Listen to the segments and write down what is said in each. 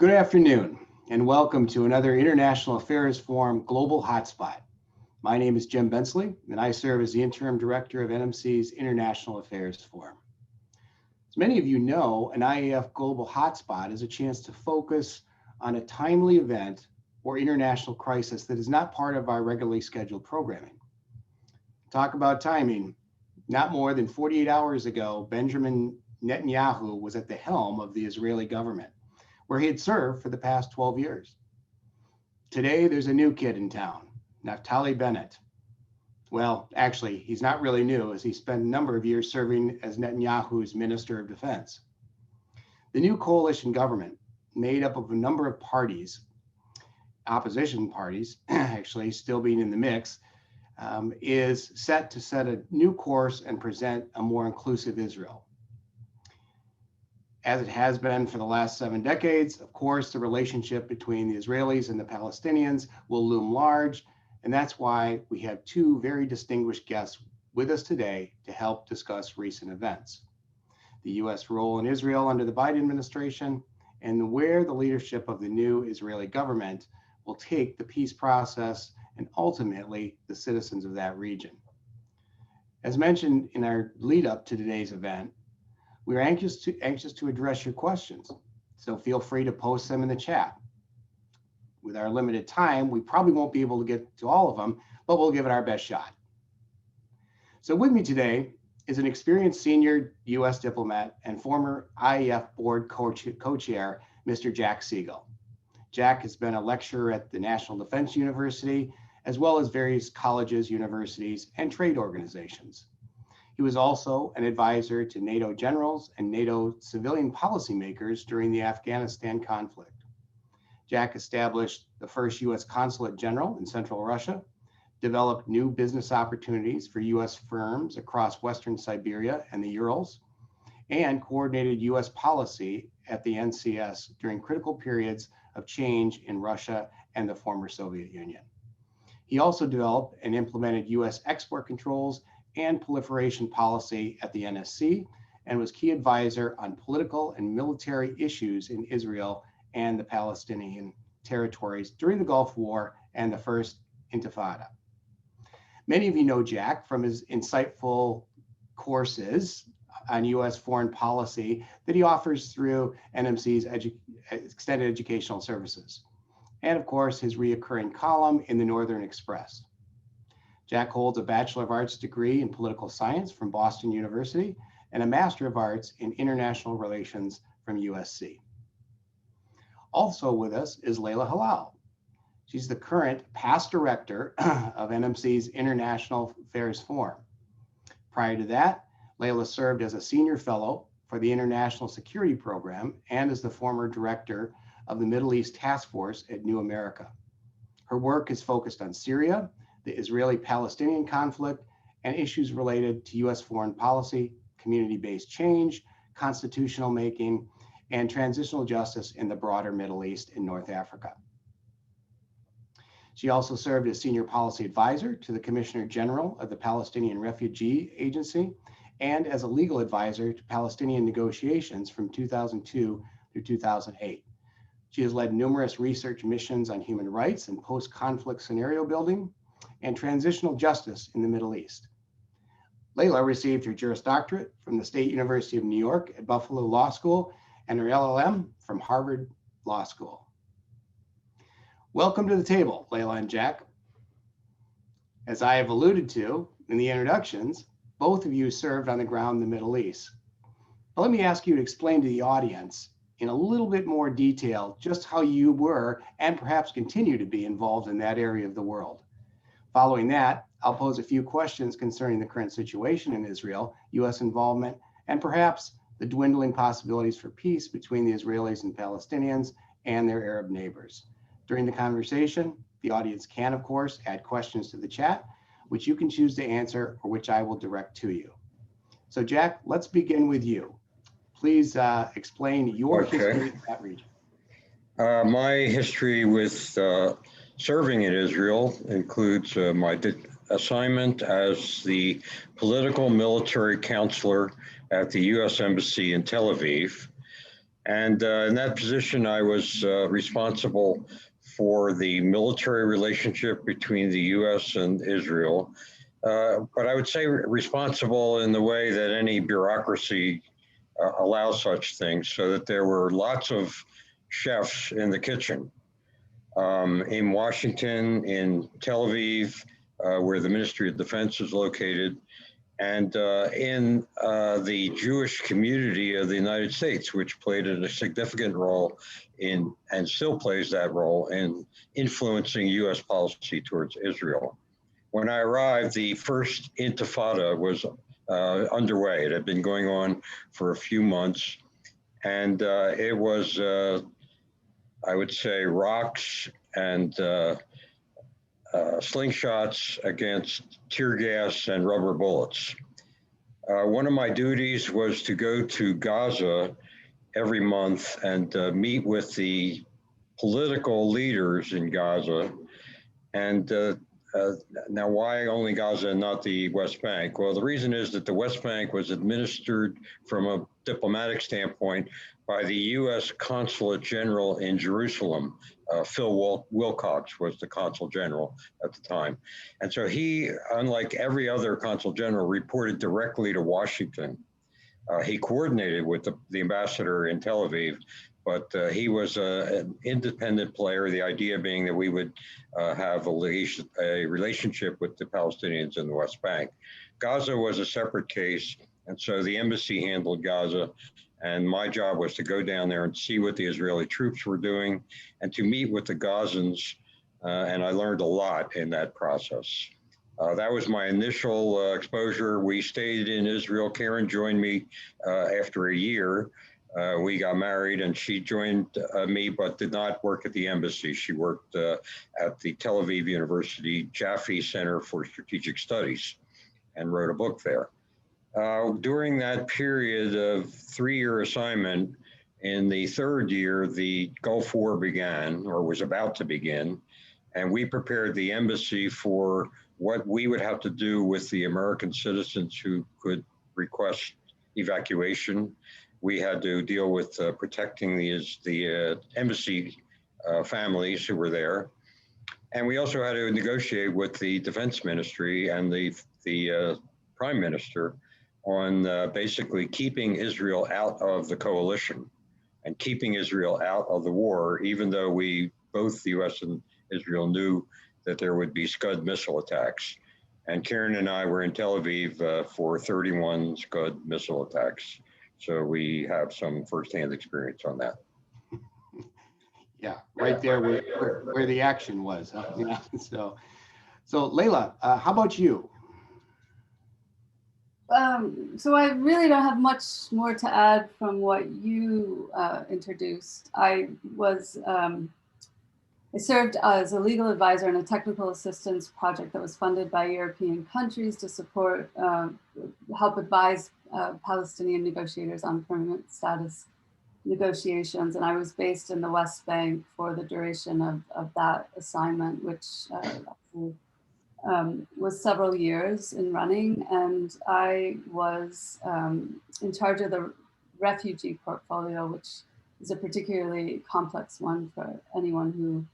Good afternoon, and welcome to another International Affairs Forum Global Hotspot. My name is Jim Bensley, and I serve as the Interim Director of NMC's International Affairs Forum. As many of you know, an IAF Global Hotspot is a chance to focus on a timely event or international crisis that is not part of our regularly scheduled programming. Talk about timing. Not more than 48 hours ago, Benjamin Netanyahu was at the helm of the Israeli government, where he had served for the past 12 years. Today, there's a new kid in town, Naftali Bennett. Well, actually, he's not really new, as he spent a number of years serving as Netanyahu's Minister of Defense. The new coalition government, made up of a number of parties, opposition parties, actually still being in the mix, is set to set a new course and present a more inclusive Israel. As it has been for the last 7 decades, of course, the relationship between the Israelis and the Palestinians will loom large, and that's why we have 2 very distinguished guests with us today to help discuss recent events. The U.S. role in Israel under the Biden administration, and where the leadership of the new Israeli government will take the peace process and ultimately the citizens of that region. As mentioned in our lead up to today's event, we're anxious to address your questions, so feel free to post them in the chat. With our limited time, we probably won't be able to get to all of them, but we'll give it our best shot. So with me today is an experienced senior U.S. diplomat and former IAF Board co-chair, Mr. Jack Segal. Jack has been a lecturer at the National Defense University, as well as various colleges, universities, and trade organizations. He was also an advisor to NATO generals and NATO civilian policymakers during the Afghanistan conflict. Jack established the first U.S. Consulate General in Central Russia, developed new business opportunities for U.S. firms across Western Siberia and the Urals, and coordinated U.S. policy at the NCS during critical periods of change in Russia and the former Soviet Union. He also developed and implemented U.S. export controls and proliferation policy at the NSC, and was key advisor on political and military issues in Israel and the Palestinian territories during the Gulf War and the First Intifada. Many of you know Jack from his insightful courses on U.S. foreign policy that he offers through NMC's extended educational services, and of course his reoccurring column in the Northern Express. Jack holds a Bachelor of Arts degree in political science from Boston University and a Master of Arts in International Relations from USC. Also with us is Leila Hilal. She's the current past director of NMC's International Affairs Forum. Prior to that, Leila served as a senior fellow for the International Security Program and as the former director of the Middle East Task Force at New America. Her work is focused on Syria, the Israeli-Palestinian conflict, and issues related to U.S. foreign policy, community-based change, constitutional making, and transitional justice in the broader Middle East and North Africa. She also served as senior policy advisor to the Commissioner General of the Palestinian Refugee Agency and as a legal advisor to Palestinian negotiations from 2002 through 2008. She has led numerous research missions on human rights and post-conflict scenario building and transitional justice in the Middle East. Leila received her Juris Doctorate from the State University of New York at Buffalo Law School and her LLM from Harvard Law School. Welcome to the table, Leila and Jack. As I have alluded to in the introductions, both of you served on the ground in the Middle East. But let me ask you to explain to the audience in a little bit more detail just how you were and perhaps continue to be involved in that area of the world. Following that, I'll pose a few questions concerning the current situation in Israel, U.S. involvement, and perhaps the dwindling possibilities for peace between the Israelis and Palestinians and their Arab neighbors. During the conversation, the audience can, of course, add questions to the chat, which you can choose to answer or which I will direct to you. So Jack, let's begin with you. Please explain your history in that region. My history with serving in Israel includes my assignment as the political military counselor at the U.S. Embassy in Tel Aviv. And in that position, I was responsible for the military relationship between the US and Israel. But I would say responsible in the way that any bureaucracy allows such things, so that there were lots of chefs in the kitchen. In Washington, in Tel Aviv, where the Ministry of Defense is located, and in the Jewish community of the United States, which played a significant role in, and still plays that role in influencing US policy towards Israel. When I arrived, the first intifada was underway. It had been going on for a few months, and it was, I would say, rocks and slingshots against tear gas and rubber bullets. One of my duties was to go to Gaza every month and meet with the political leaders in Gaza. And now, why only Gaza and not the West Bank? Well, the reason is that the West Bank was administered from a diplomatic standpoint by the U.S. Consulate General in Jerusalem. Phil Wilcox was the Consul General at the time. And so he, unlike every other Consul General, reported directly to Washington. He coordinated with the ambassador in Tel Aviv, but he was an independent player, the idea being that we would have a relationship with the Palestinians in the West Bank. Gaza was a separate case, and so the embassy handled Gaza, and my job was to go down there and see what the Israeli troops were doing and to meet with the Gazans, and I learned a lot in that process. That was my initial exposure. We stayed in Israel. Karen joined me after a year. We got married and she joined me, but did not work at the embassy. She worked at the Tel Aviv University Jaffe Center for Strategic Studies and wrote a book there. During that period of 3-year assignment, in the third year, the Gulf War began, or was about to begin, and we prepared the embassy for what we would have to do with the American citizens who could request evacuation. We had to deal with protecting the embassy families who were there. And we also had to negotiate with the defense ministry and the prime minister on basically keeping Israel out of the coalition and keeping Israel out of the war, even though both the US and Israel knew that there would be Scud missile attacks. And Karen and I were in Tel Aviv for 31 Scud missile attacks. So we have some firsthand experience on that. Yeah, right there where the action was. Huh? Yeah. So Leila, how about you? So I really don't have much more to add from what you introduced. I served as a legal advisor in a technical assistance project that was funded by European countries to support, help advise Palestinian negotiators on permanent status negotiations. And I was based in the West Bank for the duration of that assignment, which was several years in running. And I was in charge of the refugee portfolio, which is a particularly complex one for anyone who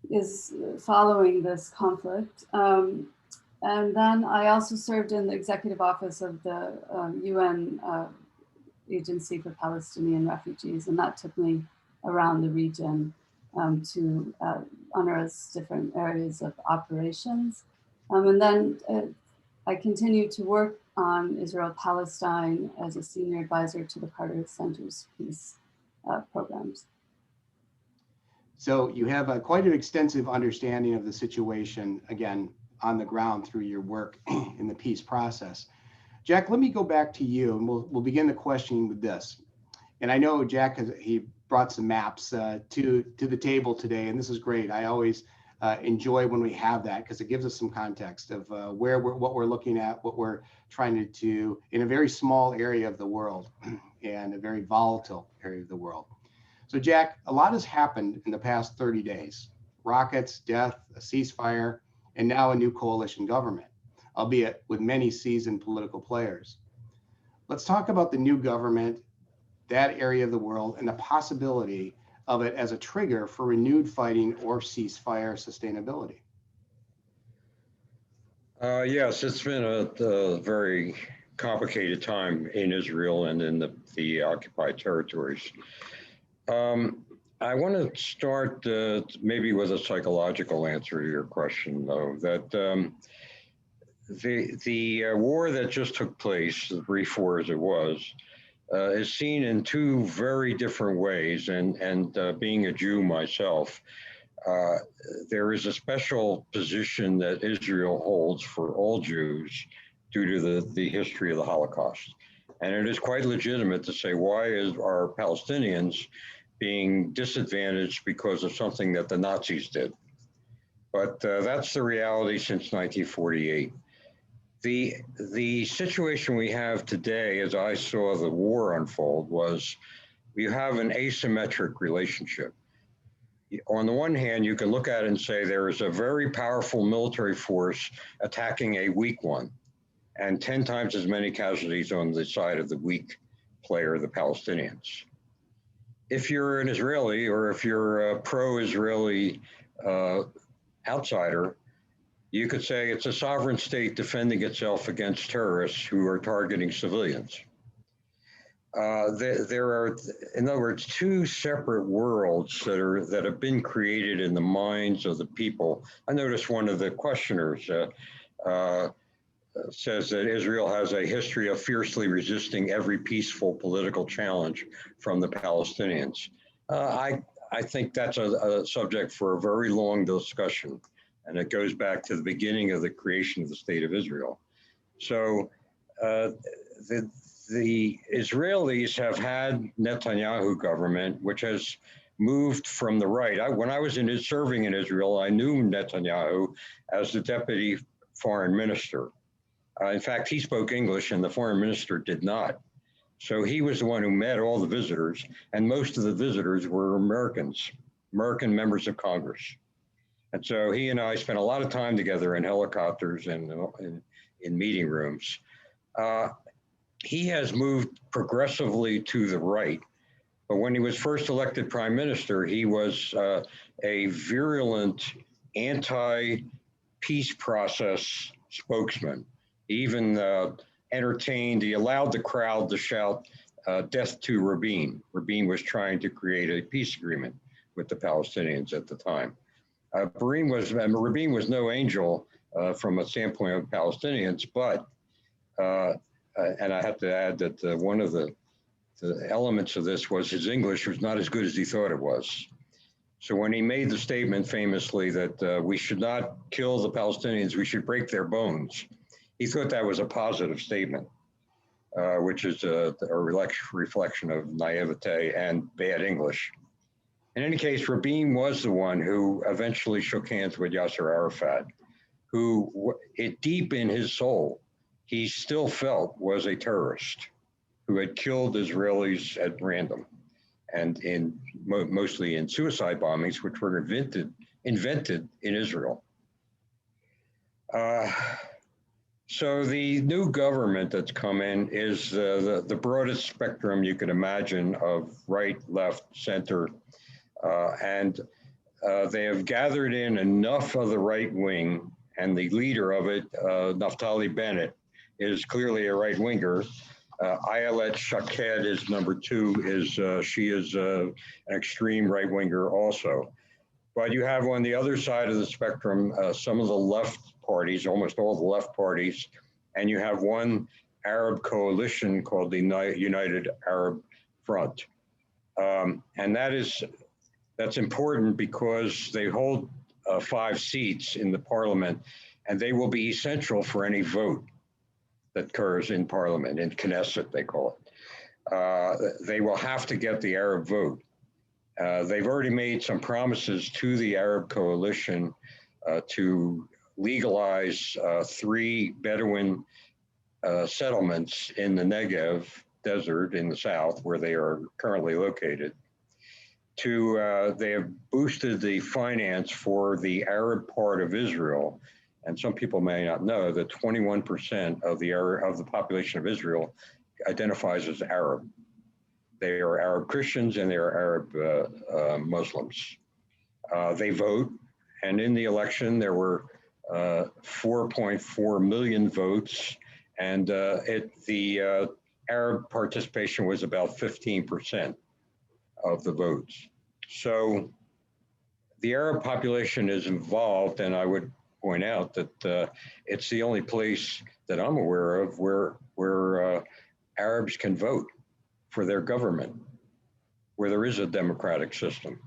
is following this conflict. And then I also served in the executive office of the UN Agency for Palestinian Refugees, and that took me around the region to UNRWA's different areas of operations. And then I continued to work on Israel-Palestine as a senior advisor to the Carter Center's peace programs. So you have quite an extensive understanding of the situation, again, on the ground through your work in the peace process. Jack, let me go back to you, and we'll begin the questioning with this. And I know Jack he brought some maps to the table today, and this is great. I always enjoy when we have that because it gives us some context of what we're looking at, what we're trying to do in a very small area of the world and a very volatile area of the world. So Jack, a lot has happened in the past 30 days. Rockets, death, a ceasefire, and now a new coalition government, albeit with many seasoned political players. Let's talk about the new government that area of the world and the possibility of it as a trigger for renewed fighting or ceasefire sustainability? Yes, it's been a very complicated time in Israel and in the occupied territories. I want to start maybe with a psychological answer to your question, though, that the war that just took place, the brief war as it was, is seen in two very different ways. And being a Jew myself, there is a special position that Israel holds for all Jews due to the history of the Holocaust. And it is quite legitimate to say, why are Palestinians being disadvantaged because of something that the Nazis did? But that's the reality since 1948. The situation we have today, as I saw the war unfold, was you have an asymmetric relationship. On the one hand, you can look at it and say there is a very powerful military force attacking a weak one, and 10 times as many casualties on the side of the weak player, the Palestinians. If you're an Israeli or if you're a pro-Israeli outsider, you could say it's a sovereign state defending itself against terrorists who are targeting civilians. There are, in other words, two separate worlds that have been created in the minds of the people. I noticed one of the questioners says that Israel has a history of fiercely resisting every peaceful political challenge from the Palestinians. I think that's a subject for a very long discussion, and it goes back to the beginning of the creation of the State of Israel. So the Israelis have had Netanyahu government, which has moved from the right. When I was serving in Israel, I knew Netanyahu as the deputy foreign minister. In fact, he spoke English and the foreign minister did not. So he was the one who met all the visitors, and most of the visitors were Americans, American members of Congress. And so he and I spent a lot of time together in helicopters and in meeting rooms. He has moved progressively to the right, but when he was first elected prime minister, he was a virulent anti-peace process spokesman. He even he allowed the crowd to shout, death to Rabin. Rabin was trying to create a peace agreement with the Palestinians at the time. Rabin was no angel from a standpoint of Palestinians, but, and I have to add that one of the elements of this was his English was not as good as he thought it was. So when he made the statement famously that we should not kill the Palestinians, we should break their bones, he thought that was a positive statement, which is a reflection of naivete and bad English. In any case, Rabin was the one who eventually shook hands with Yasser Arafat, who deep in his soul, he still felt was a terrorist who had killed Israelis at random and mostly in suicide bombings, which were invented in Israel. So the new government that's come in is the broadest spectrum you could imagine of right, left, center, and they have gathered in enough of the right wing, and the leader of it, Naftali Bennett, is clearly a right winger. Ayelet Shaked is number two. She is an extreme right winger also. But you have on the other side of the spectrum some of the left parties, almost all the left parties, and you have one Arab coalition called the United Arab Front, and that's important because they hold 5 seats in the parliament, and they will be essential for any vote that occurs in parliament, in Knesset they call it. They will have to get the Arab vote. They've already made some promises to the Arab coalition to legalize 3 Bedouin settlements in the Negev desert in the south, where they are currently located. They have boosted the finance for the Arab part of Israel. And some people may not know that 21% of the population of Israel identifies as Arab. They are Arab Christians and they are Arab Muslims. They vote, and in the election there were 4.4 million votes, and the Arab participation was about 15% of the votes. So the Arab population is involved, and I would point out that it's the only place that I'm aware of where Arabs can vote for their government, where there is a democratic system.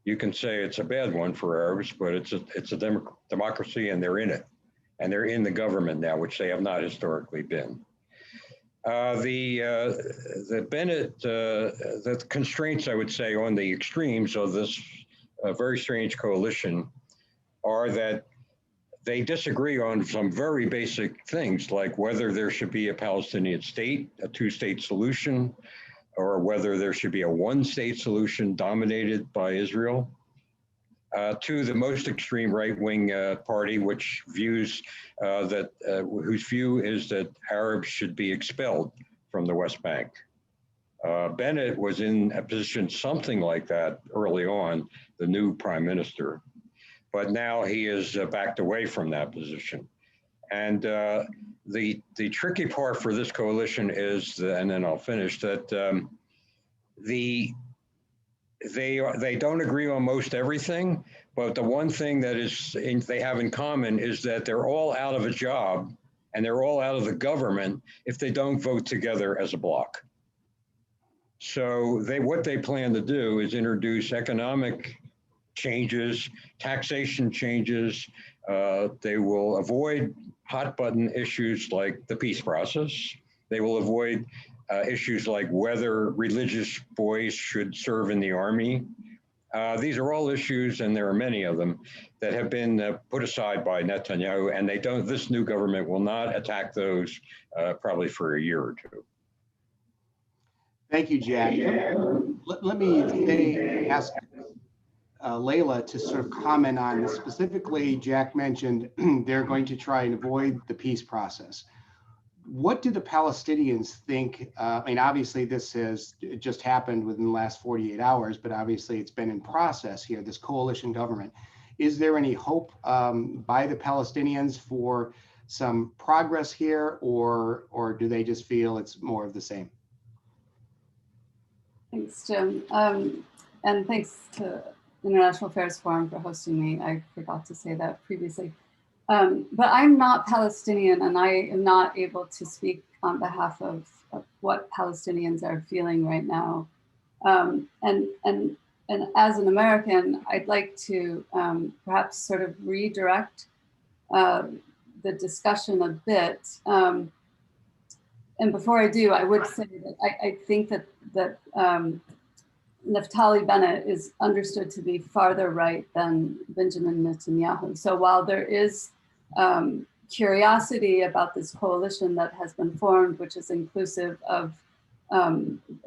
You can say it's a bad one for Arabs, but it's a democracy, and they're in it, and they're in the government now, which they have not historically been. The Bennett, the constraints, I would say, on the extremes of this very strange coalition are that they disagree on some very basic things, like whether there should be a Palestinian state, a two-state solution, or whether there should be a one-state solution dominated by Israel. To the most extreme right-wing party, which views whose view is that Arabs should be expelled from the West Bank. Bennett was in a position something like that early on, the new prime minister, but now he is backed away from that position. And the tricky part for this coalition is, and then I'll finish, that they don't agree on most everything, but the one thing that they have in common is that they're all out of a job and they're all out of the government if they don't vote together as a bloc. So what they plan to do is introduce economic changes, taxation changes. They will avoid hot button issues like the peace process. They will avoid issues like whether religious boys should serve in the army. These are all issues, and there are many of them, that have been put aside by Netanyahu, and this new government will not attack those probably for a year or two. Thank you, Jack. Let me ask Leila to sort of comment on this. Specifically, Jack mentioned they're going to try and avoid the peace process. What do the Palestinians think? I mean, obviously this has just happened within the last 48 hours, but obviously it's been in process here, this coalition government. Is there any hope by the Palestinians for some progress here, or do they just feel it's more of the same? Thanks, Jim. And thanks to International Affairs Forum for hosting me. I forgot to say that previously. But I'm not Palestinian, and I am not able to speak on behalf of what Palestinians are feeling right now. And as an American, I'd like to perhaps sort of redirect the discussion a bit. And before I do, I would say that I think that Naftali Bennett is understood to be farther right than Benjamin Netanyahu. So while there is curiosity about this coalition that has been formed, which is inclusive of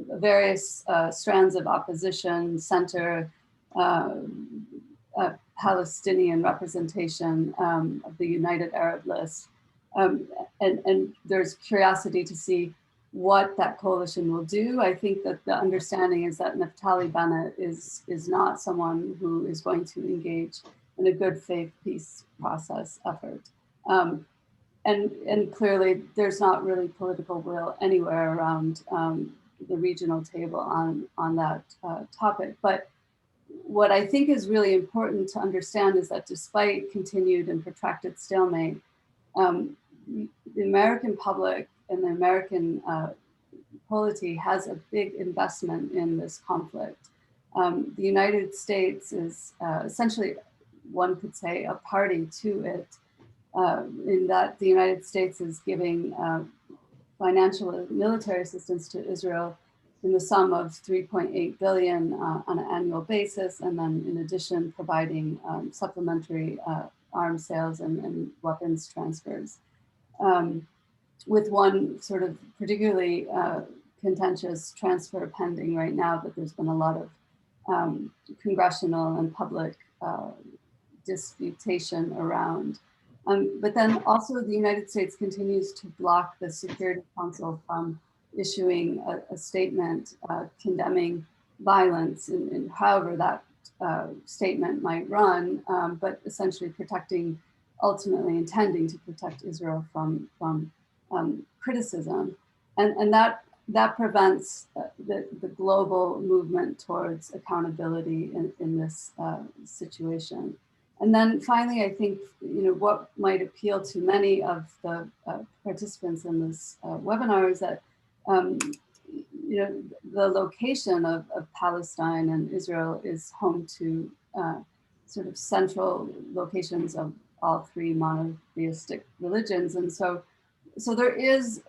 various strands of opposition, center, Palestinian representation of the United Arab List, and there's curiosity to see what that coalition will do. I think that the understanding is that Naftali Bennett is not someone who is going to engage in a good faith peace process effort. And clearly there's not really political will anywhere around the regional table on that topic. But what I think is really important to understand is that despite continued and protracted stalemate, the American public and the American polity has a big investment in this conflict. The United States is essentially, one could say, a party to it, in that the United States is giving financial and military assistance to Israel in the sum of $3.8 billion on an annual basis, and then in addition providing supplementary arms sales and weapons transfers. With one sort of particularly contentious transfer pending right now that there's been a lot of congressional and public disputation around. But then also the United States continues to block the Security Council from issuing a statement condemning violence in however that statement might run, but essentially ultimately intending to protect Israel from criticism. And that prevents the global movement towards accountability in this situation. And then finally, I think, what might appeal to many of the participants in this webinar is that, the location of Palestine and Israel is home to sort of central locations of all three monotheistic religions. And so there is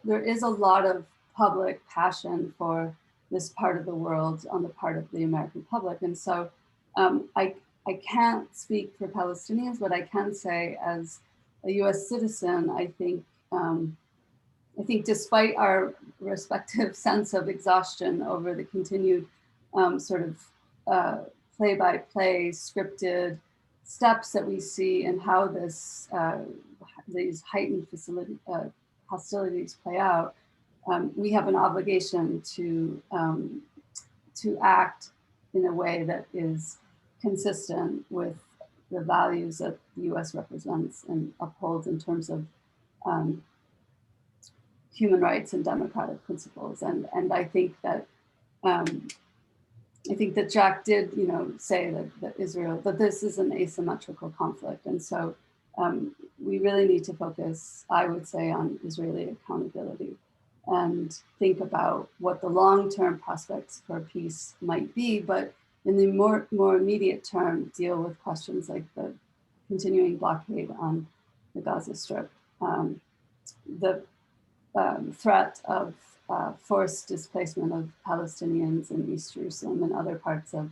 a lot of public passion for this part of the world on the part of the American public. And so I can't speak for Palestinians, but I can say as a US citizen, I think despite our respective sense of exhaustion over the continued sort of play-by-play scripted steps that we see and how these heightened hostilities play out, we have an obligation to act in a way that is consistent with the values that the US represents and upholds in terms of human rights and democratic principles. And I think that Jack did, say that this is an asymmetrical conflict. And so we really need to focus, I would say, on Israeli accountability and think about what the long-term prospects for peace might be, but in the more immediate term, deal with questions like the continuing blockade on the Gaza Strip, the threat of forced displacement of Palestinians in East Jerusalem and other parts of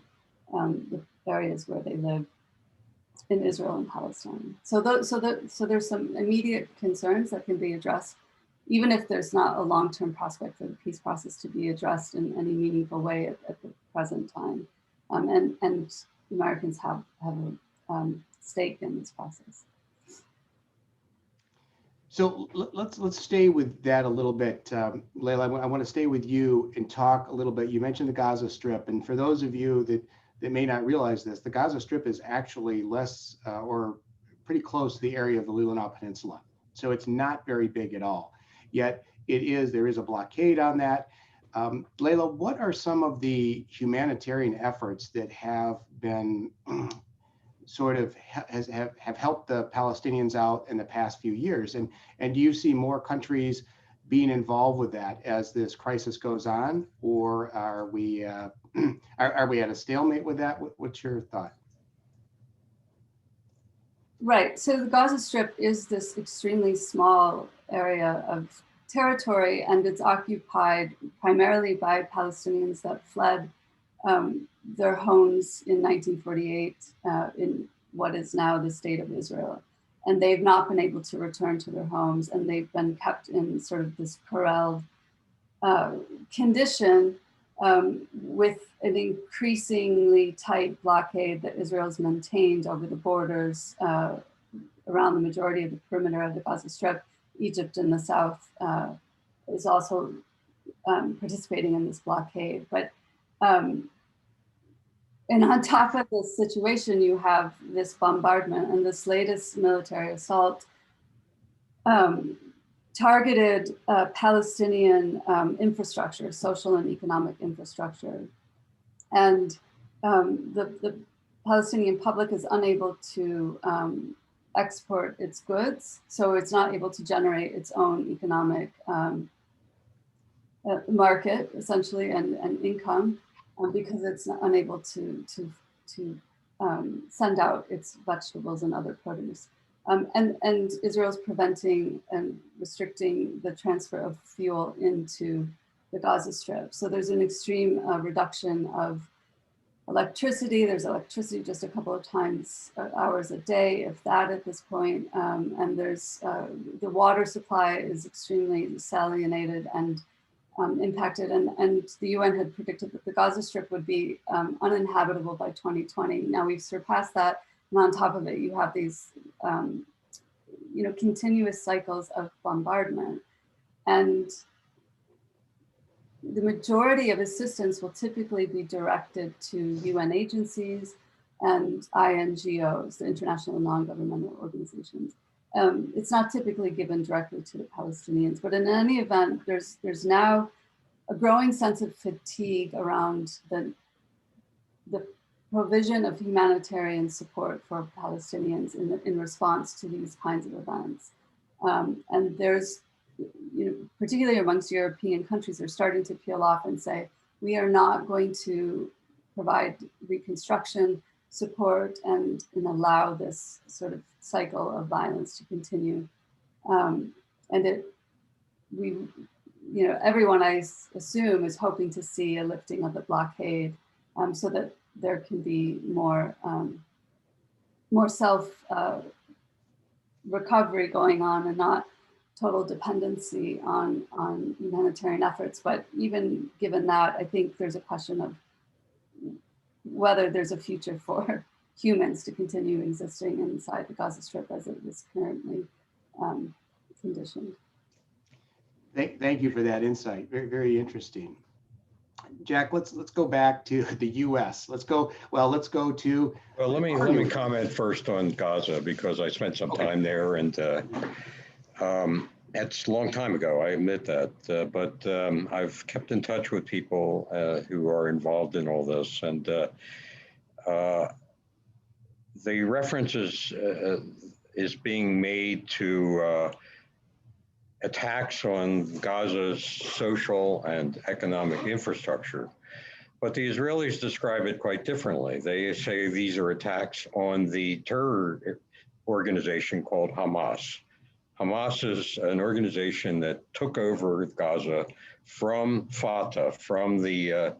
the areas where they live in Israel and Palestine. So there's some immediate concerns that can be addressed, even if there's not a long-term prospect for the peace process to be addressed in any meaningful way at the present time. And Americans have a stake in this process. So let's stay with that a little bit. Leila, I want to stay with you and talk a little bit. You mentioned the Gaza Strip, and for those of you that may not realize this, the Gaza Strip is actually less or pretty close to the area of the Leila Peninsula. So it's not very big at all. Yet there is a blockade on that. Leila, what are some of the humanitarian efforts that have been sort of have helped the Palestinians out in the past few years? And do you see more countries being involved with that as this crisis goes on, or are we at a stalemate with that? What's your thought? Right. So the Gaza Strip is this extremely small area of territory, and it's occupied primarily by Palestinians that fled their homes in 1948 in what is now the state of Israel. And they've not been able to return to their homes, and they've been kept in sort of this corralled condition with an increasingly tight blockade that Israel's maintained over the borders around the majority of the perimeter of the Gaza Strip. Egypt in the south is also participating in this blockade. But and on top of this situation, you have this bombardment, and this latest military assault targeted Palestinian infrastructure, social and economic infrastructure. And the Palestinian public is unable to export its goods, so it's not able to generate its own economic market, essentially, and income, because it's unable to send out its vegetables and other produce. And Israel's preventing and restricting the transfer of fuel into the Gaza Strip. So there's an extreme reduction of electricity. There's electricity just a couple of hours a day, if that, at this point. And there's the water supply is extremely salinated and impacted. And the UN had predicted that the Gaza Strip would be uninhabitable by 2020. Now we've surpassed that. And on top of it, you have these continuous cycles of bombardment. And the majority of assistance will typically be directed to UN agencies and INGOs, the international non-governmental organizations. It's not typically given directly to the Palestinians, but in any event, there's now a growing sense of fatigue around the provision of humanitarian support for Palestinians in response to these kinds of events. And there's, particularly amongst European countries, they're starting to peel off and say, we are not going to provide reconstruction support and allow this sort of cycle of violence to continue. Everyone, I assume, is hoping to see a lifting of the blockade so that there can be more self recovery going on and not total dependency on humanitarian efforts. But even given that, I think there's a question of whether there's a future for humans to continue existing inside the Gaza Strip as it is currently conditioned. Thank you for that insight. Very, very interesting. Jack, let's go back to the U.S. Let's go to. Well, let me comment first on Gaza because I spent some time there, and it's a long time ago. I admit that, but I've kept in touch with people who are involved in all this, and the references is being made to attacks on Gaza's social and economic infrastructure. But the Israelis describe it quite differently. They say these are attacks on the terror organization called Hamas. Hamas is an organization that took over Gaza from Fatah, from the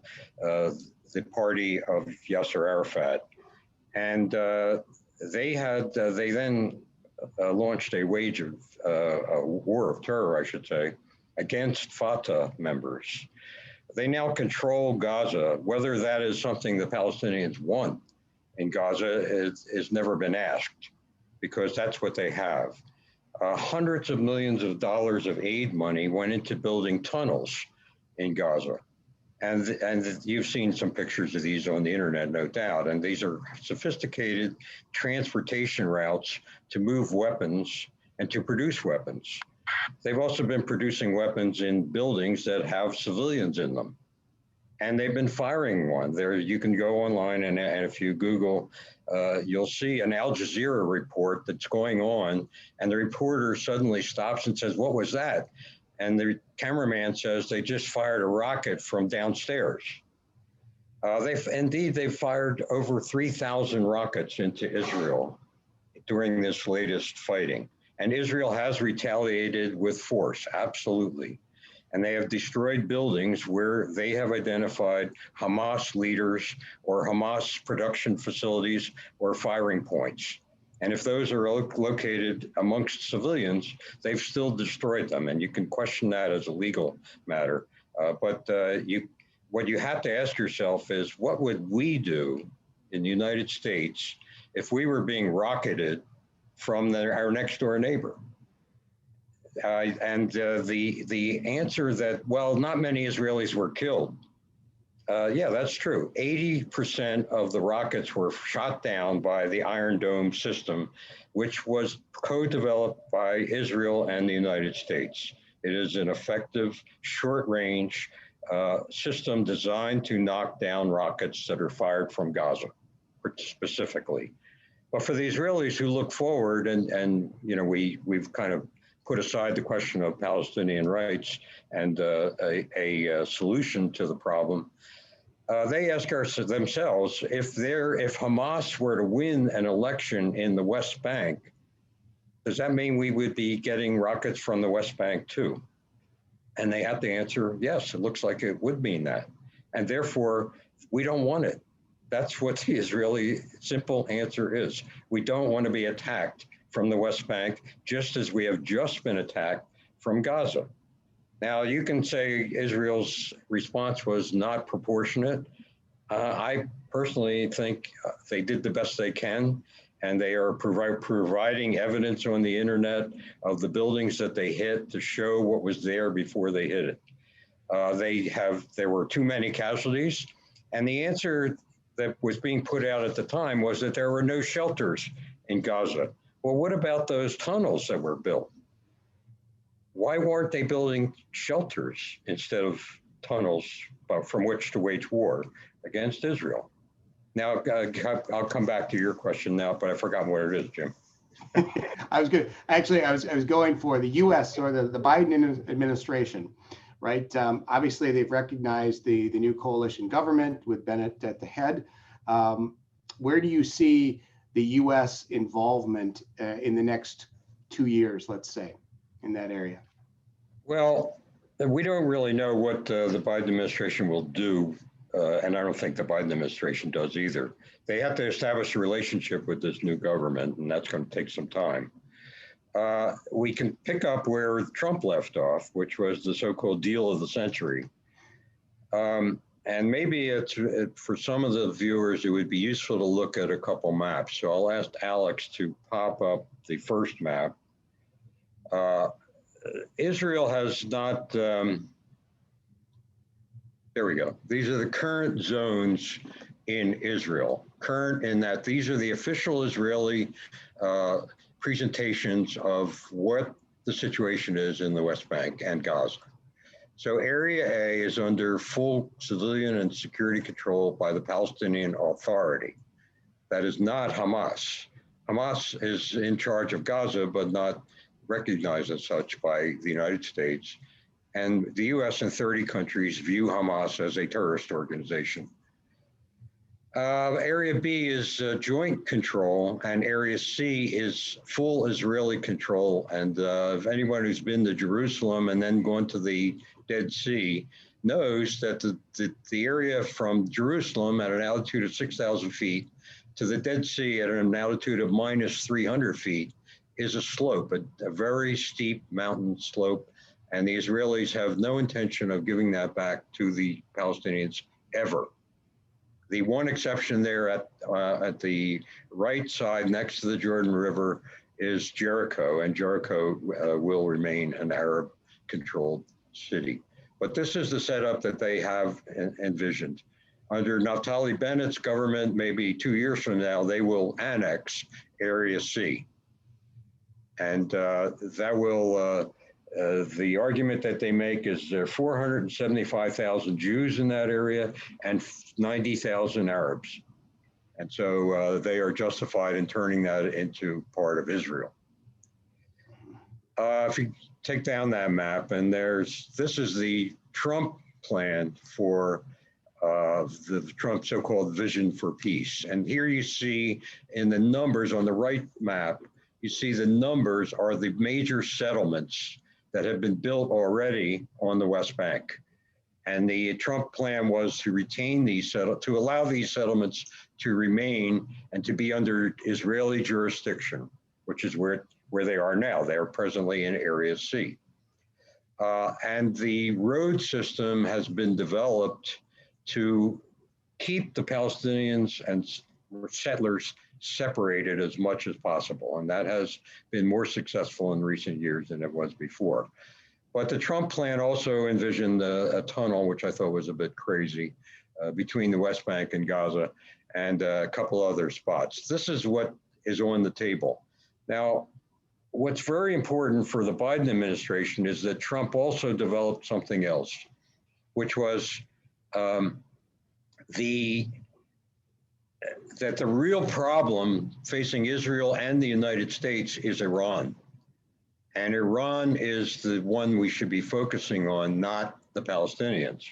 party of Yasser Arafat. And they then launched a war of terror, I should say, against Fatah members. They now control Gaza. Whether that is something the Palestinians want in Gaza has never been asked, because that's what they have. Hundreds of millions of dollars of aid money went into building tunnels in Gaza. And you've seen some pictures of these on the internet, no doubt. And these are sophisticated transportation routes to move weapons and to produce weapons. They've also been producing weapons in buildings that have civilians in them. And they've been firing one. There, you can go online and if you Google, you'll see an Al Jazeera report that's going on. And the reporter suddenly stops and says, "What was that?" And the cameraman says they just fired a rocket from downstairs. They've fired over 3,000 rockets into Israel during this latest fighting. And Israel has retaliated with force, absolutely. And they have destroyed buildings where they have identified Hamas leaders or Hamas production facilities or firing points. And if those are located amongst civilians, they've still destroyed them. And you can question that as a legal matter. But what you have to ask yourself is, what would we do in the United States if we were being rocketed from our next door neighbor? The answer that, well, not many Israelis were killed. Yeah, that's true. 80% of the rockets were shot down by the Iron Dome system, which was co-developed by Israel and the United States. It is an effective short-range system designed to knock down rockets that are fired from Gaza, specifically. But for the Israelis who look forward, and we've kind of put aside the question of Palestinian rights and a solution to the problem, they ask themselves, if Hamas were to win an election in the West Bank, does that mean we would be getting rockets from the West Bank too? And they have to answer, yes, it looks like it would mean that. And therefore, we don't want it. That's what the Israeli simple answer is. We don't want to be attacked from the West Bank, just as we have just been attacked from Gaza. Now, you can say Israel's response was not proportionate. I personally think they did the best they can, and they are providing evidence on the internet of the buildings that they hit to show what was there before they hit it. There were too many casualties. And the answer that was being put out at the time was that there were no shelters in Gaza. Well, what about those tunnels that were built? Why weren't they building shelters instead of tunnels from which to wage war against Israel? Now, I'll come back to your question now, but I've forgotten what it is, Jim. I was good. Actually, I was going for the U.S. or the Biden administration, right? Obviously, they've recognized the new coalition government with Bennett at the head. Where do you see the U.S. involvement in the next 2 years, let's say, in that area? Well, we don't really know what the Biden administration will do, and I don't think the Biden administration does either. They have to establish a relationship with this new government, and that's going to take some time. We can pick up where Trump left off, which was the so-called deal of the century. And maybe for some of the viewers, it would be useful to look at a couple maps. So I'll ask Alex to pop up the first map. Israel has not, there we go. These are the current zones in Israel. Current in that these are the official Israeli presentations of what the situation is in the West Bank and Gaza. So Area A is under full civilian and security control by the Palestinian Authority. That is not Hamas. Hamas is in charge of Gaza, but not recognized as such by the United States. And the US and 30 countries view Hamas as a terrorist organization. Area B is joint control, and Area C is full Israeli control. And if anyone who's been to Jerusalem and then gone to the Dead Sea knows that the area from Jerusalem at an altitude of 6,000 feet to the Dead Sea at an altitude of minus 300 feet is a slope, a very steep mountain slope. And the Israelis have no intention of giving that back to the Palestinians ever. The one exception there at the right side next to the Jordan River is Jericho, and Jericho will remain an Arab-controlled city. But this is the setup that they have envisioned. Under Naftali Bennett's government, maybe 2 years from now, they will annex Area C. And that will, the argument that they make is there are 475,000 Jews in that area and 90,000 Arabs. And so they are justified in turning that into part of Israel. If you take down that map, and this is the Trump plan for the Trump so-called vision for peace. And here you see in the numbers on the right map, you see the numbers are the major settlements that have been built already on the West Bank. And the Trump plan was to retain these to allow these settlements to remain and to be under Israeli jurisdiction, which is where they are now. They are presently in Area C. And the road system has been developed to keep the Palestinians and settlers separated as much as possible. And that has been more successful in recent years than it was before. But the Trump plan also envisioned a tunnel, which I thought was a bit crazy, between the West Bank and Gaza and a couple other spots. This is what is on the table. Now, what's very important for the Biden administration is that Trump also developed something else, which was that the real problem facing Israel and the United States is Iran. And Iran is the one we should be focusing on, not the Palestinians.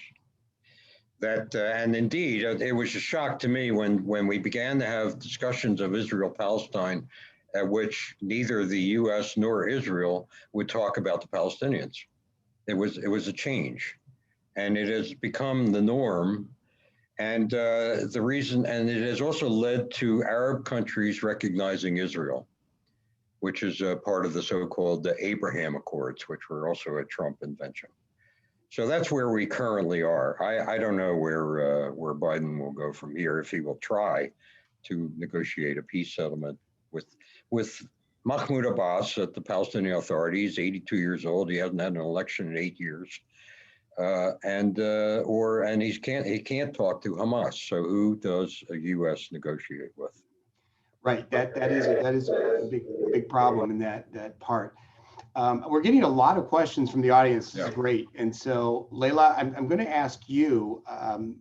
And indeed, it was a shock to me when we began to have discussions of Israel-Palestine at which neither the US nor Israel would talk about the Palestinians. It was a change, and it has become the norm. And the reason, and it has also led to Arab countries recognizing Israel, which is a part of the so-called Abraham Accords, which were also a Trump invention. So that's where we currently are. I don't know where Biden will go from here, if he will try to negotiate a peace settlement with Mahmoud Abbas at the Palestinian Authority. He's 82 years old. He hasn't had an election in 8 years. and he can't talk to Hamas. So who does a U.S. negotiate with? Right. That is a big problem in that part. We're getting a lot of questions from the audience. This is great. And so, Leila, I'm going to ask you.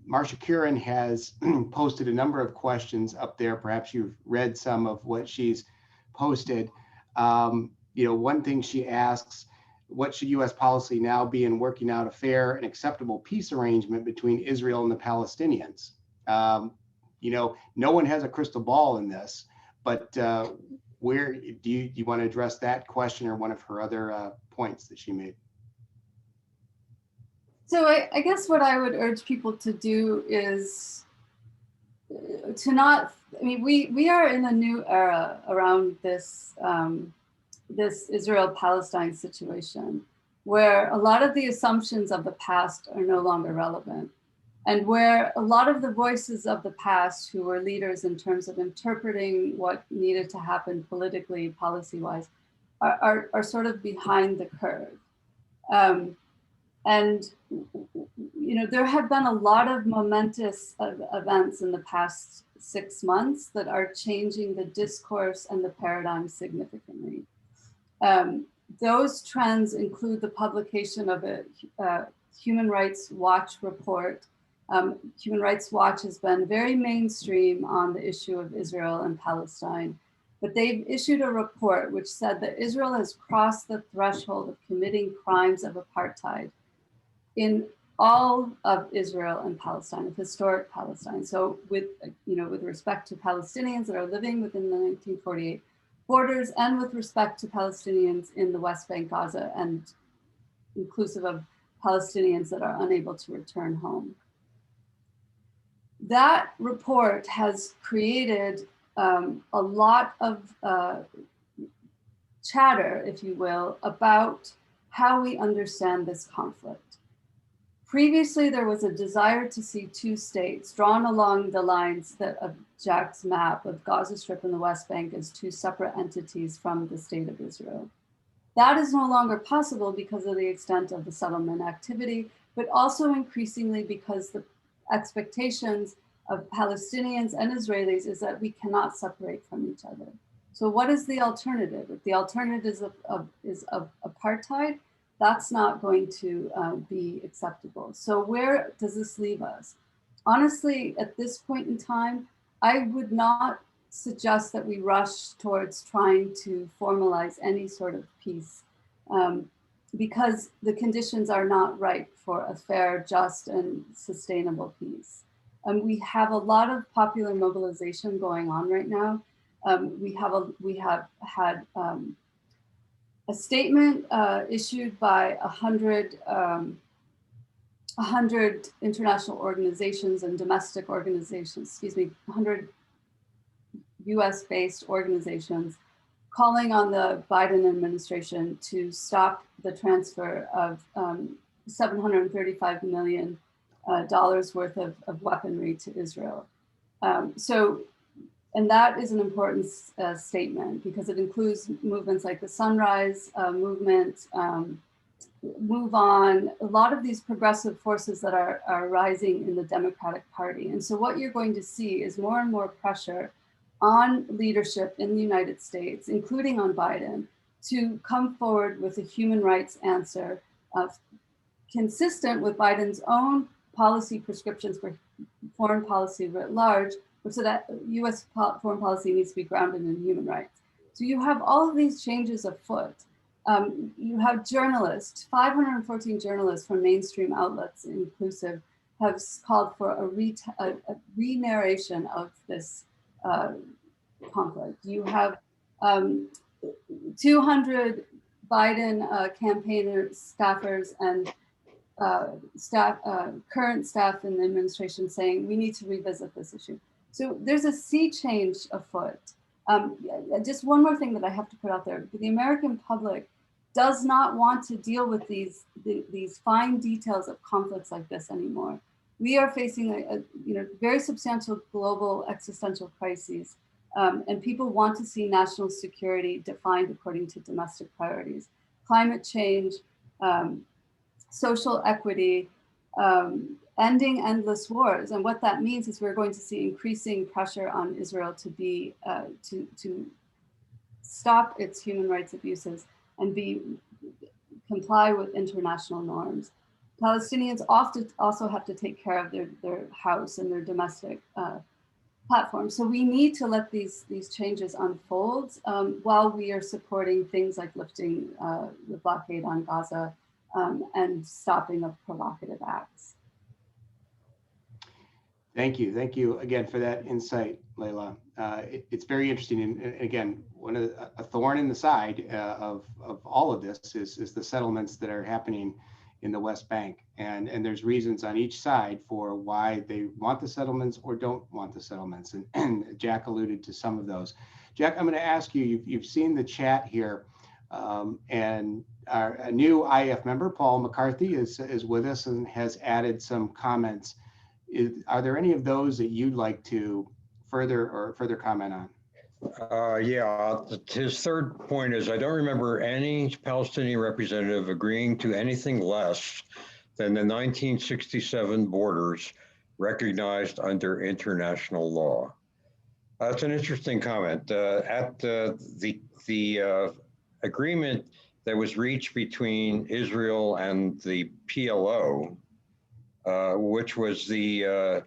Marsha Curran has posted a number of questions up there. Perhaps you've read some of what she's posted. One thing she asks, what should U.S. policy now be in working out a fair and acceptable peace arrangement between Israel and the Palestinians? No one has a crystal ball in this, but where do you want to address that question or one of her other points that she made? So I guess what I would urge people to do is to not, we are in a new era around this, this Israel-Palestine situation, where a lot of the assumptions of the past are no longer relevant, and where a lot of the voices of the past who were leaders in terms of interpreting what needed to happen politically, policy-wise, are sort of behind the curve. There have been a lot of momentous events in the past 6 months that are changing the discourse and the paradigm significantly. Those trends include the publication of a Human Rights Watch report. Human Rights Watch has been very mainstream on the issue of Israel and Palestine, but they've issued a report which said that Israel has crossed the threshold of committing crimes of apartheid in all of Israel and Palestine, of historic Palestine. So with respect to Palestinians that are living within the 1948 borders, and with respect to Palestinians in the West Bank, Gaza, and inclusive of Palestinians that are unable to return home. That report has created a lot of chatter, if you will, about how we understand this conflict. Previously, there was a desire to see two states drawn along the lines of Jack's map of Gaza Strip and the West Bank as two separate entities from the state of Israel. That is no longer possible because of the extent of the settlement activity, but also increasingly because the expectations of Palestinians and Israelis is that we cannot separate from each other. So what is the alternative? If the alternative is apartheid, that's not going to be acceptable. So where does this leave us? Honestly, at this point in time, I would not suggest that we rush towards trying to formalize any sort of peace because the conditions are not right for a fair, just, and sustainable peace. We have a lot of popular mobilization going on right now. We have had a statement issued by 100 international organizations and domestic organizations, 100 US-based organizations, calling on the Biden administration to stop the transfer of $735 million worth of weaponry to Israel. And that is an important statement because it includes movements like the Sunrise Movement, Move On, a lot of these progressive forces that are rising in the Democratic Party. And so what you're going to see is more and more pressure on leadership in the United States, including on Biden, to come forward with a human rights answer consistent with Biden's own policy prescriptions for foreign policy writ large, so that US foreign policy needs to be grounded in human rights. So you have all of these changes afoot. You have journalists, 514 journalists from mainstream outlets inclusive have called for a re-narration of this conflict. You have 200 Biden campaigners, staffers, and current staff in the administration saying we need to revisit this issue. So there's a sea change afoot. Just one more thing that I have to put out there. The American public does not want to deal with these fine details of conflicts like this anymore. We are facing a very substantial global existential crises, and people want to see national security defined according to domestic priorities. Climate change, social equity, ending endless wars. And what that means is we're going to see increasing pressure on Israel to be to stop its human rights abuses and comply with international norms. Palestinians often also have to take care of their house and their domestic platform. So we need to let these changes unfold while we are supporting things like lifting the blockade on Gaza and stopping of provocative acts. Thank you again for that insight, Leila. It's very interesting, and again, a thorn in the side of all of this is the settlements that are happening in the West Bank, and there's reasons on each side for why they want the settlements or don't want the settlements, and Jack alluded to some of those. Jack, I'm going to ask you, you've seen the chat here, and a new IAF member, Paul McCarthy, is with us and has added some comments. Are there any of those that you'd like to further comment on? Yeah, his third point is, I don't remember any Palestinian representative agreeing to anything less than the 1967 borders recognized under international law. That's an interesting comment. At the agreement that was reached between Israel and the PLO, which was the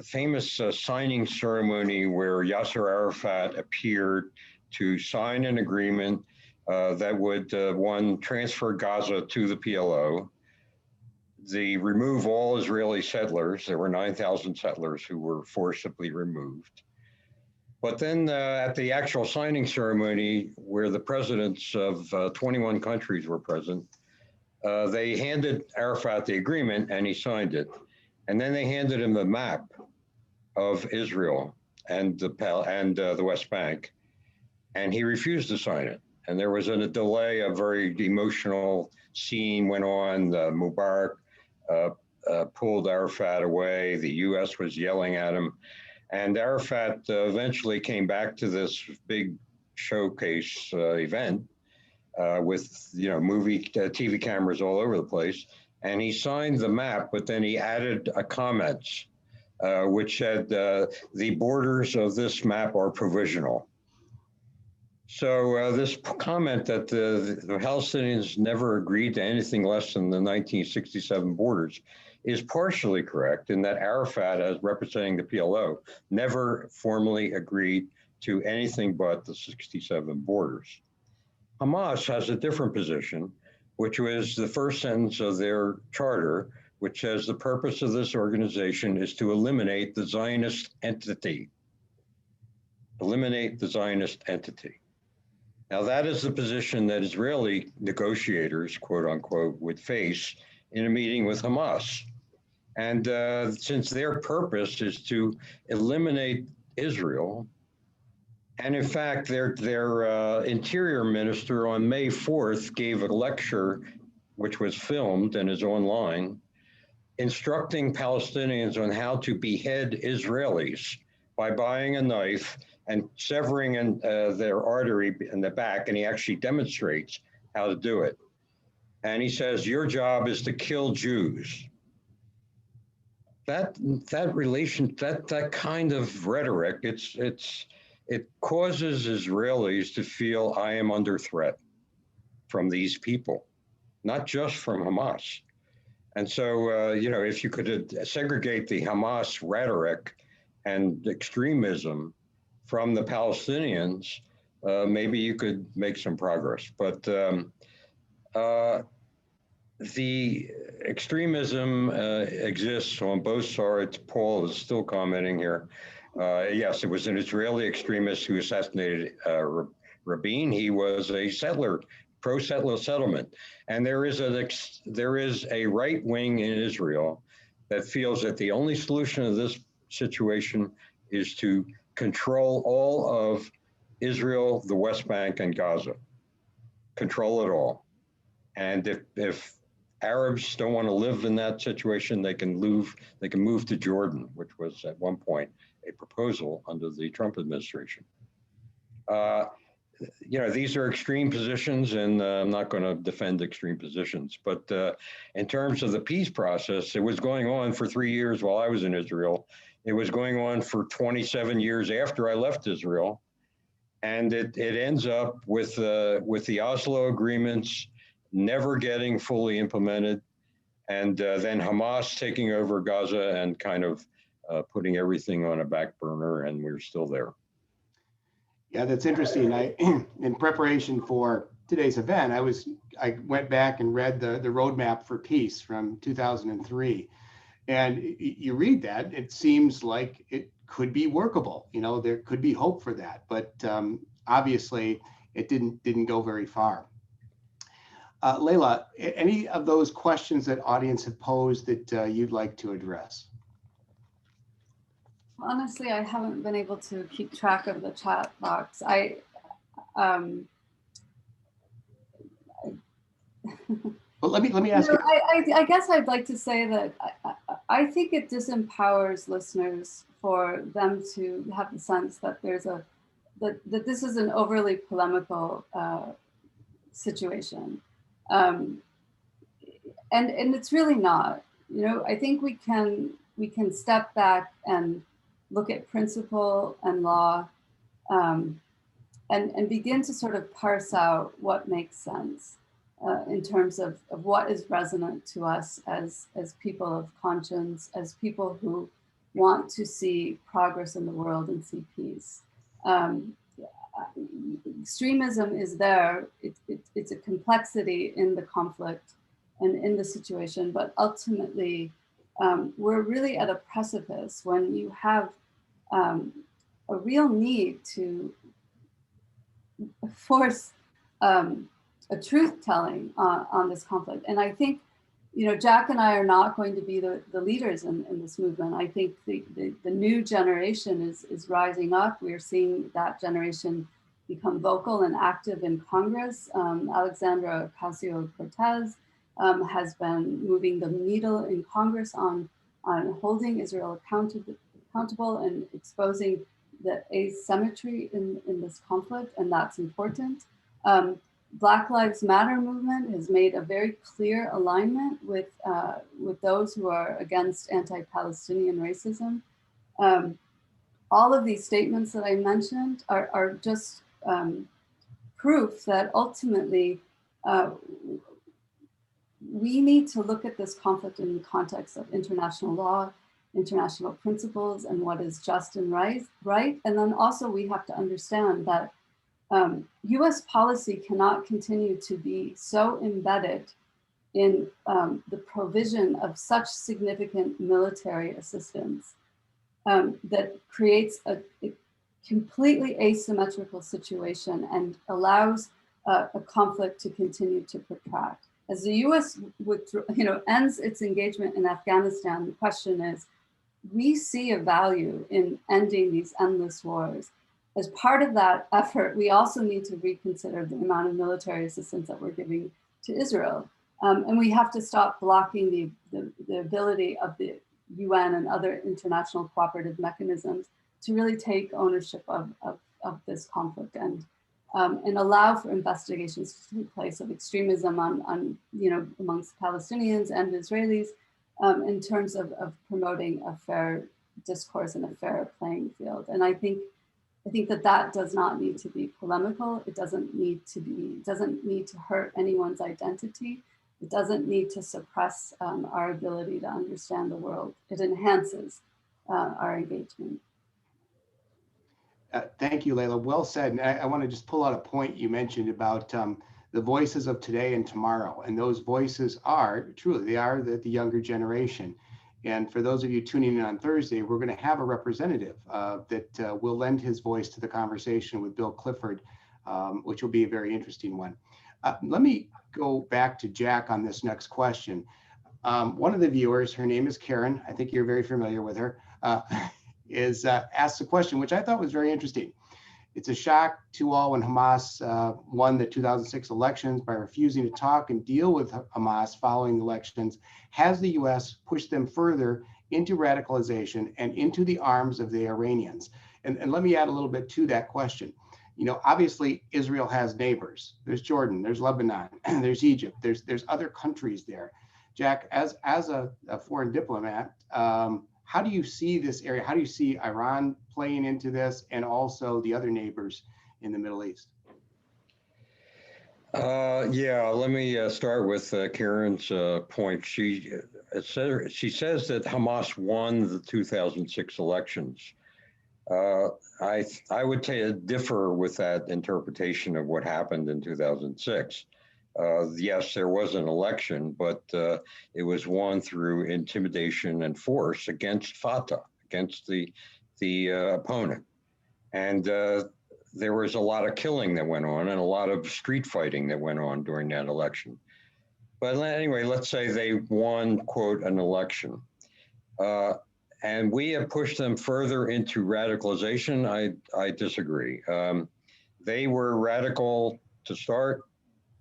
famous signing ceremony where Yasser Arafat appeared to sign an agreement that would, one, transfer Gaza to the PLO, remove all Israeli settlers. There were 9,000 settlers who were forcibly removed. But then at the actual signing ceremony, where the presidents of 21 countries were present, they handed Arafat the agreement and he signed it. And then they handed him the map of Israel and the West Bank, and he refused to sign it. And there was a delay, a very emotional scene went on. Mubarak pulled Arafat away. The U.S. was yelling at him. And Arafat eventually came back to this big showcase event with movie TV cameras all over the place, and he signed the map, but then he added a comment which said the borders of this map are provisional. So this comment that the Palestinians never agreed to anything less than the 1967 borders is partially correct in that Arafat, as representing the PLO, never formally agreed to anything but the 67 borders. Hamas has a different position, which was the first sentence of their charter, which says the purpose of this organization is to eliminate the Zionist entity. Eliminate the Zionist entity. Now that is the position that Israeli negotiators, quote unquote, would face in a meeting with Hamas. And since their purpose is to eliminate Israel, and in fact, their interior minister on May 4th gave a lecture, which was filmed and is online, instructing Palestinians on how to behead Israelis by buying a knife and severing their artery in the back, and he actually demonstrates how to do it. And he says, your job is to kill Jews. That kind of rhetoric, it causes Israelis to feel I am under threat from these people, not just from Hamas. And so, if you could segregate the Hamas rhetoric and extremism from the Palestinians, maybe you could make some progress. But the extremism exists on both sides. Paul is still commenting here. Yes, it was an Israeli extremist who assassinated Rabin. He was a settler, pro-settler settlement. And there is a right wing in Israel that feels that the only solution to this situation is to control all of Israel, the West Bank, and Gaza. Control it all. And if Arabs don't want to live in that situation, they can move to Jordan, which was at one point a proposal under the Trump administration. you know, these are extreme positions, and I'm not going to defend extreme positions. But in terms of the peace process, it was going on for 3 years while I was in Israel. It was going on for 27 years after I left Israel. And it ends up with the Oslo agreements never getting fully implemented, and then Hamas taking over Gaza and kind of putting everything on a back burner, and we're still there. Yeah, that's interesting. In preparation for today's event, I went back and read the roadmap for peace from 2003, and you read that, it seems like it could be workable. You know, there could be hope for that, but obviously it didn't go very far. Leila, any of those questions that audience have posed that you'd like to address? Honestly, I haven't been able to keep track of the chat box. Well, let me ask you. I guess I'd like to say that I think it disempowers listeners for them to have the sense that that this is an overly polemical situation, and it's really not. You know, I think we can step back and look at principle and law, and begin to sort of parse out what makes sense in terms of what is resonant to us as people of conscience, as people who want to see progress in the world and see peace. Extremism is there. It's a complexity in the conflict and in the situation, but ultimately, we're really at a precipice when you have a real need to force a truth telling on this conflict. And I think, you know, Jack and I are not going to be the leaders in this movement. I think the new generation is rising up. We're seeing that generation become vocal and active in Congress. Alexandra Ocasio-Cortez has been moving the needle in Congress on holding Israel accountable and exposing the asymmetry in this conflict, and that's important. Black Lives Matter movement has made a very clear alignment with those who are against anti-Palestinian racism. All of these statements that I mentioned are just proof that ultimately we need to look at this conflict in the context of international law, international principles, and what is just and right. And then also we have to understand that US policy cannot continue to be so embedded in the provision of such significant military assistance that creates a completely asymmetrical situation and allows a conflict to continue to protract. As the US ends its engagement in Afghanistan, the question is, we see a value in ending these endless wars. As part of that effort, we also need to reconsider the amount of military assistance that we're giving to Israel. And we have to stop blocking the ability of the UN and other international cooperative mechanisms to really take ownership of this conflict and allow for investigations to take place of extremism amongst Palestinians and Israelis in terms of promoting a fair discourse and a fair playing field. And I think that does not need to be polemical. It doesn't need to hurt anyone's identity. It doesn't need to suppress our ability to understand the world. It enhances our engagement. Thank you, Leila. Well said. And I want to just pull out a point you mentioned about the voices of today and tomorrow. And those voices are the younger generation. And for those of you tuning in on Thursday, we're going to have a representative that will lend his voice to the conversation with Bill Clifford, which will be a very interesting one. Let me go back to Jack on this next question. One of the viewers, her name is Karen, I think you're very familiar with her, asked a question which I thought was very interesting. It's a shock to all when Hamas won the 2006 elections by refusing to talk and deal with Hamas following the elections. Has the US pushed them further into radicalization and into the arms of the Iranians? And let me add a little bit to that question. Obviously Israel has neighbors. There's Jordan, there's Lebanon, there's Egypt, there's other countries there. Jack, as a foreign diplomat, how do you see this area? How do you see Iran playing into this, and also the other neighbors in the Middle East? Yeah, let me start with Karen's point. She says that Hamas won the 2006 elections. I would differ with that interpretation of what happened in 2006. Yes, there was an election, but it was won through intimidation and force against Fatah, against the opponent. And there was a lot of killing that went on and a lot of street fighting that went on during that election. But anyway, let's say they won, quote, an election. And we have pushed them further into radicalization. I disagree. They were radical to start.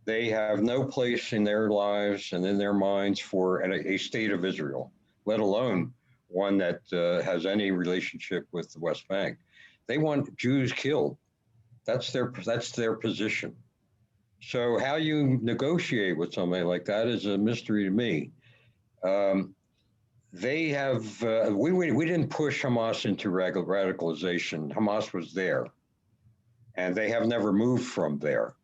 They have no place in their lives and in their minds for a state of Israel, let alone one that has any relationship with the West Bank. They want Jews killed. That's their position. So how you negotiate with somebody like that is a mystery to me. They have, we didn't push Hamas into radicalization. Hamas was there, and they have never moved from there.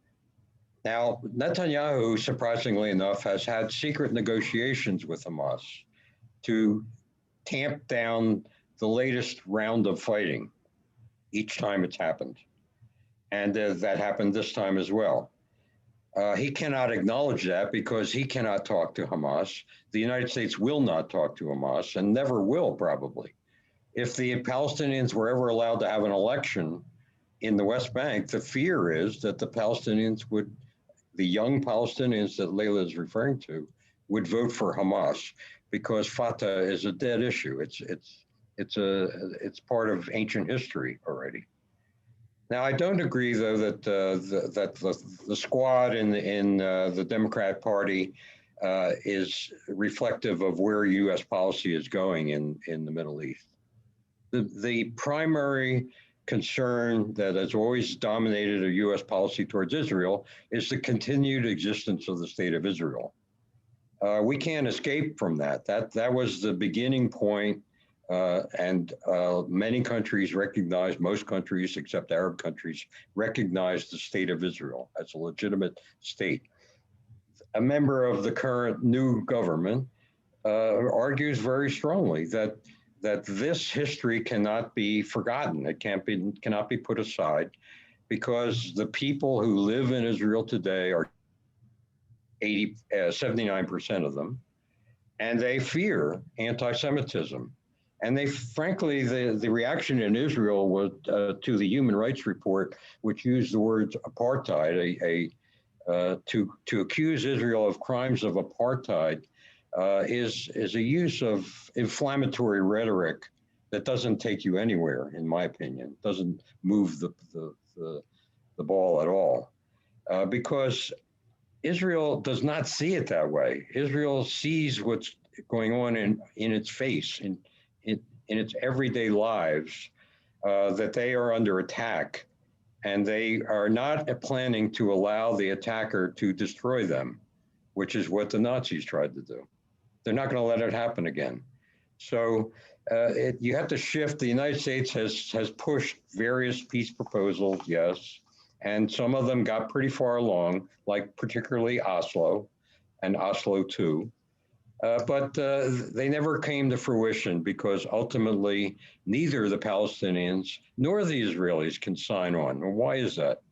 Now, Netanyahu, surprisingly enough, has had secret negotiations with Hamas to tamp down the latest round of fighting each time it's happened. And that happened this time as well. He cannot acknowledge that because he cannot talk to Hamas. The United States will not talk to Hamas and never will, probably. If the Palestinians were ever allowed to have an election in the West Bank, the fear is that the Palestinians would, the young Palestinians that Leila is referring to, would vote for Hamas because Fatah is a dead issue. It's part of ancient history already. Now, I don't agree, though, that the squad in the Democrat Party is reflective of where U.S. policy is going in the Middle East. The primary concern that has always dominated a U.S. policy towards Israel is the continued existence of the state of Israel. We can't escape from that. That was the beginning point. And many countries recognize, most countries except Arab countries, recognize the state of Israel as a legitimate state. A member of the current new government argues very strongly that this history cannot be forgotten. It cannot be put aside because the people who live in Israel today are 79% of them, and they fear anti-Semitism. And they, frankly, the reaction in Israel was to the Human Rights Report, which used the words apartheid, to accuse Israel of crimes of apartheid is a use of inflammatory rhetoric that doesn't take you anywhere, in my opinion. Doesn't move the ball at all, because Israel does not see it that way. Israel sees what's going on in its face, in its everyday lives, that they are under attack, and they are not planning to allow the attacker to destroy them, which is what the Nazis tried to do. They're not going to let it happen again. So you have to shift. The United States has pushed various peace proposals, yes, and some of them got pretty far along, like particularly Oslo and Oslo II. But they never came to fruition because ultimately neither the Palestinians nor the Israelis can sign on. And why is that?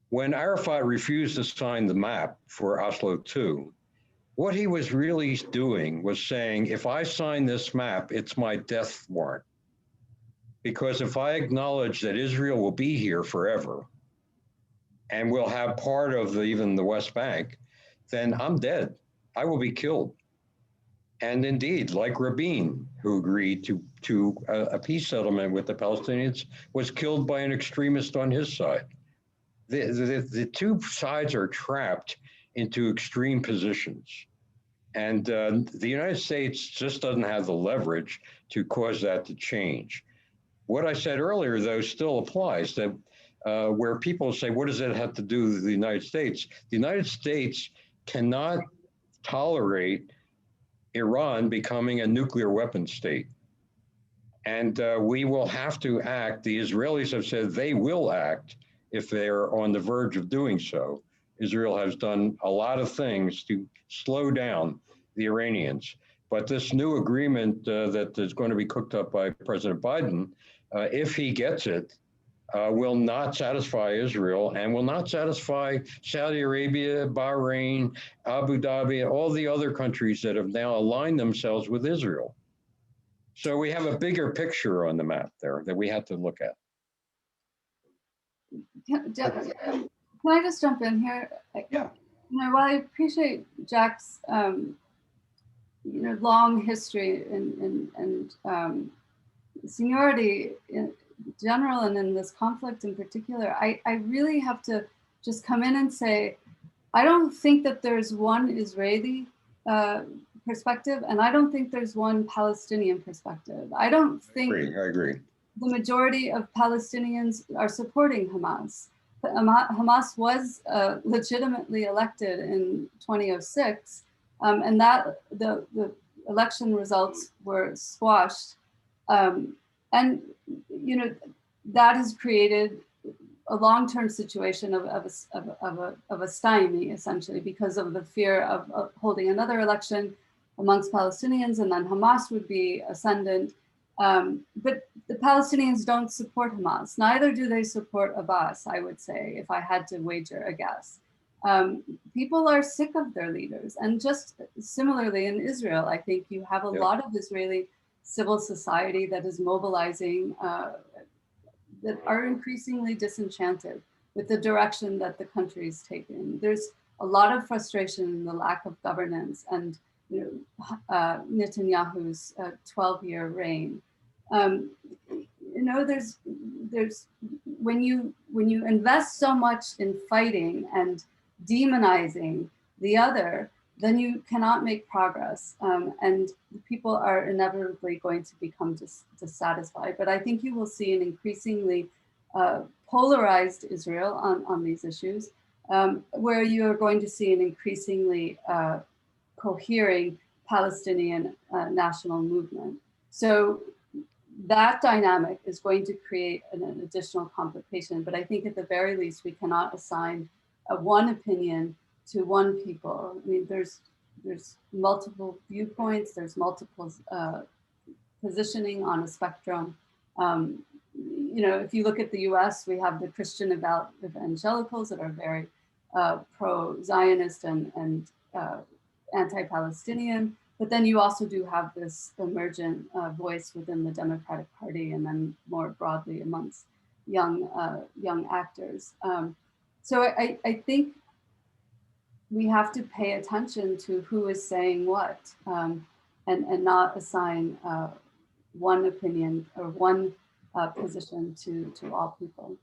When Arafat refused to sign the map for Oslo II, what he was really doing was saying, if I sign this map, it's my death warrant. Because if I acknowledge that Israel will be here forever and will have part of even the West Bank, then I'm dead. I will be killed. And indeed, like Rabin, who agreed to a peace settlement with the Palestinians, was killed by an extremist on his side. The two sides are trapped into extreme positions. And the United States just doesn't have the leverage to cause that to change. What I said earlier, though, still applies, that where people say, what does that have to do with the United States? The United States cannot tolerate Iran becoming a nuclear weapon state. And we will have to act. The Israelis have said they will act if they're on the verge of doing so. Israel has done a lot of things to slow down the Iranians. But this new agreement that is going to be cooked up by President Biden, if he gets it, will not satisfy Israel and will not satisfy Saudi Arabia, Bahrain, Abu Dhabi, and all the other countries that have now aligned themselves with Israel. So we have a bigger picture on the map there that we have to look at. Can I just jump in here? Yeah. While I appreciate Jack's long history and seniority in general and in this conflict in particular, I really have to just come in and say, I don't think that there's one Israeli perspective, and I don't think there's one Palestinian perspective. I don't think I agree. The majority of Palestinians are supporting Hamas. Hamas was legitimately elected in 2006, and that the election results were squashed, and that has created a long-term situation of a stymie, essentially, because of the fear of holding another election amongst Palestinians, and then Hamas would be ascendant. But the Palestinians don't support Hamas. Neither do they support Abbas, I would say, if I had to wager a guess. People are sick of their leaders. And just similarly in Israel, I think you have a lot of Israeli civil society that is mobilizing, that are increasingly disenchanted with the direction that the country is taking. There's a lot of frustration in the lack of governance and Netanyahu's 12-year reign. There's when you invest so much in fighting and demonizing the other, then you cannot make progress, and people are inevitably going to become dissatisfied. But I think you will see an increasingly polarized Israel on these issues, where you are going to see an increasingly cohering Palestinian national movement. So that dynamic is going to create an additional complication. But I think at the very least, we cannot assign one opinion to one people. I mean, there's multiple viewpoints, there's multiple positioning on a spectrum. If you look at the US, we have the Christian evangelicals that are very pro-Zionist and anti-Palestinian, but then you also do have this emergent voice within the Democratic Party and then more broadly amongst young actors. So I think we have to pay attention to who is saying what, and not assign one opinion or one position to all people.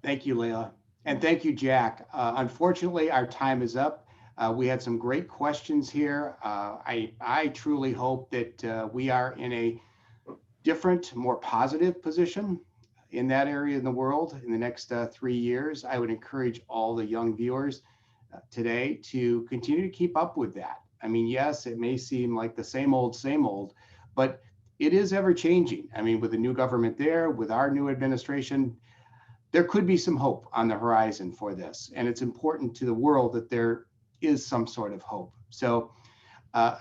Thank you, Leila. And thank you, Jack. Unfortunately, our time is up. We had some great questions here. I truly hope that we are in a different, more positive position in that area in the world in the next 3 years. I would encourage all the young viewers today to continue to keep up with that. I mean, yes, it may seem like the same old, but it is ever changing. I mean, with the new government there, with our new administration, there could be some hope on the horizon for this. And it's important to the world that there is some sort of hope. So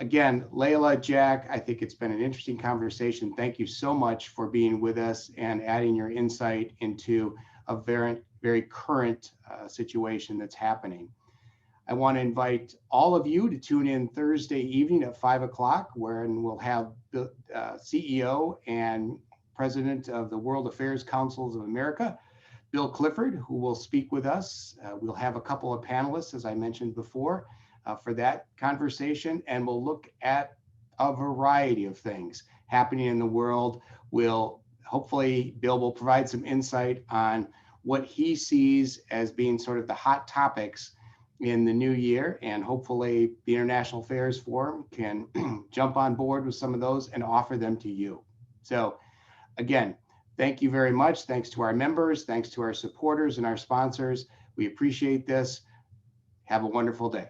again, Leila, Jack, I think it's been an interesting conversation. Thank you so much for being with us and adding your insight into a very, very current situation that's happening. I want to invite all of you to tune in Thursday evening at 5 o'clock, wherein we'll have the CEO and President of the World Affairs Councils of America, Bill Clifford, who will speak with us. We'll have a couple of panelists, as I mentioned before, for that conversation, and we'll look at a variety of things happening in the world. Hopefully, Bill will provide some insight on what he sees as being sort of the hot topics in the new year, and hopefully the International Affairs Forum can jump on board with some of those and offer them to you. So again, Thank you very much. Thanks to our members, thanks to our supporters and our sponsors. We appreciate this. Have a wonderful day.